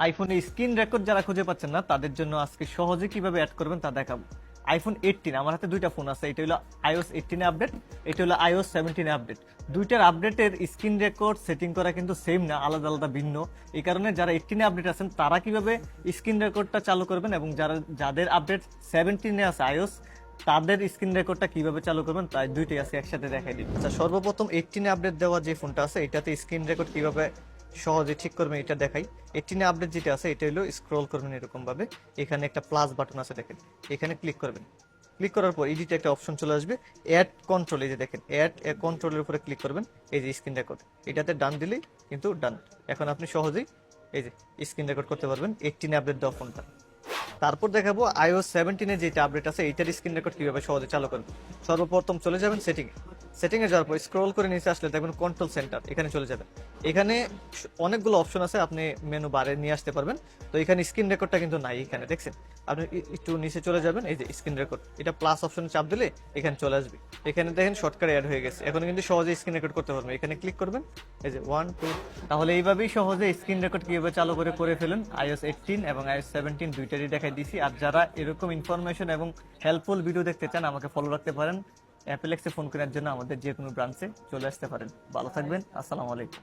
আইফোনে screen record যারা খুঁজে পাচ্ছেন না তাদের জন্য আজকে সহজে কিভাবে অ্যাড করবেন তা দেখাবো। আইফোন 18, আমার হাতে দুইটা ফোন আছে, এটা হলো iOS 18 আপডেট, এটা হলো iOS 17 আপডেট। দুইটার আপডেটের স্ক্রিন রেকর্ড সেটিং করা কিন্তু সেম না, আলাদা আলাদা ভিন্ন। এই কারণে যারা 18 আপডেট আছেন তারা কিভাবে স্ক্রিন রেকর্ডটা চালু করবেন এবং যাদের আপডেট 17 আছে iOS তাদের স্ক্রিন রেকর্ডটা কিভাবে চালু করবেন তাই দুইটাই আজকে একসাথে দেখাই দিই। আচ্ছা, সর্বপ্রথম 18 আপডেট দেওয়া যে ফোনটা আছে এটাতে স্ক্রিন রেকর্ড কিভাবে সহজে ঠিক করবেন এটা দেখাই। 18 আপডেট যেটা আছে এটা হলো স্ক্রল করবেন এরকম ভাবে, এখানে একটা প্লাস বাটন আছে দেখেন, এখানে ক্লিক করবেন। ক্লিক করার পর এডিটে একটা অপশন চলে আসবে, অ্যাড কন্ট্রোল, এই যে দেখেন অ্যাড কন্ট্রোলের উপরে ক্লিক করবেন, এই যে স্ক্রিন রেকর্ড এটাতে ডান দিলেই কিন্তু ডান। এখন আপনি সহজেই এই যে স্ক্রিন রেকর্ড করতে পারবেন 18 আপডেট দেওয়া ফোনটা। তারপর দেখাবো iOS 17 এর যেটা আপডেট আছে এইটার স্ক্রিন রেকর্ড কিভাবে সহজে চালু করবেন। সর্বপ্রথম চলে যাবেন সেটিংয়ে যাওয়ার পর স্ক্রল করে নিচে আসলে দেখবেন কন্ট্রোল সেন্টার, এখানে চলে যাবেন। এখানে অনেকগুলো অপশন আছে, আপনি মেনু বারে নিয়ে আসতে পারবেন। তো এখানে স্ক্রিন রেকর্ডটা কিন্তু নাই, এখানে দেখছেন। আপনি একটু নিচে চলে যাবেন, এই যে স্ক্রিন রেকর্ড, এটা প্লাস অপশনে চাপ দিলে এখানে চলে আসবে। এখানে দেখেন শর্টকাট অ্যাড হয়ে গেছে, এখন কিন্তু সহজে স্ক্রিন রেকর্ড করতে পারবেন। এখানে ক্লিক করবেন, এই যে 1 2। তাহলে এইভাবেই সহজে স্ক্রিন রেকর্ড কিভাবে চালু করে ফেলেন iOS 18 এবং iOS 17 দুইটারই দেখাই দিছি। আর যারা এরকম ইনফরমেশন এবং হেল্পফুল ভিডিও দেখতে চান আমাকে ফলো রাখতে পারেন। অ্যাপেলেক্সে ফোন করার জন্য আমাদের যে কোনো ব্রাঞ্চে চলে আসতে পারেন। ভালো থাকবেন, আসসালামু আলাইকুম।